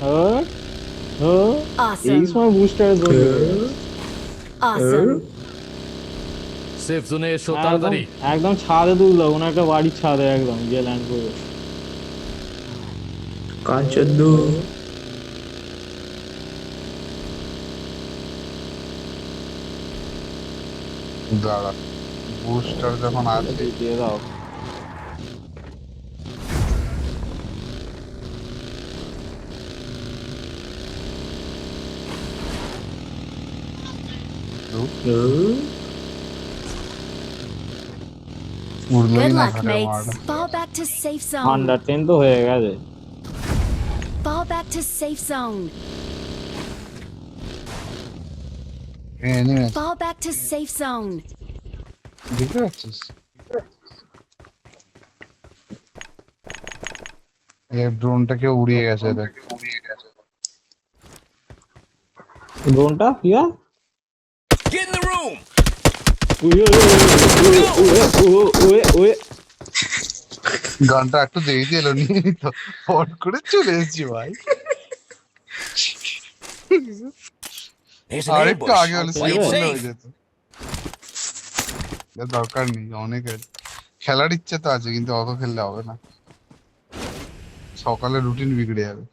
ও ও এই Awesome. সময় বুস্টারের দৌড় লেগে গেছে। Awesome. সেফ জোনে এসো একদম তাড়াতাড়ি। একদম ছাদে তুললো কোনো একটা বাড়ির ছাদে একদম গিয়ে ল্যান্ড করবে। কাঞ্চন্দু দাঁড়া, বুস্টার যখন আছে দিয়ে দাও। উড়লোই Good না luck, ঘাটের mates. মারটা। Fall back to safe zone. Under 10 তো হয়ে গেছে। Fall back to safe zone. Anime Fall back to safe zone. দেখতে পাচ্ছিস? এই ড্রোনটাকে উড়িয়ে গেছে দেখ। ড্রোনটা কিয়া Get in the room. গানটা একটু দেরি দিয়ে এলো, নিয়ে নিত ফট করে চলে এসেছি ভাই। There's an আরেকটু ambush. আগে হলে Play সেভ it হয়ে safe. যেত। এর দরকার নেই, অনেকের খেলার ইচ্ছে তো আছে কিন্তু অত খেললে হবে না, সকালে রুটিন বিগড়ে যাবে।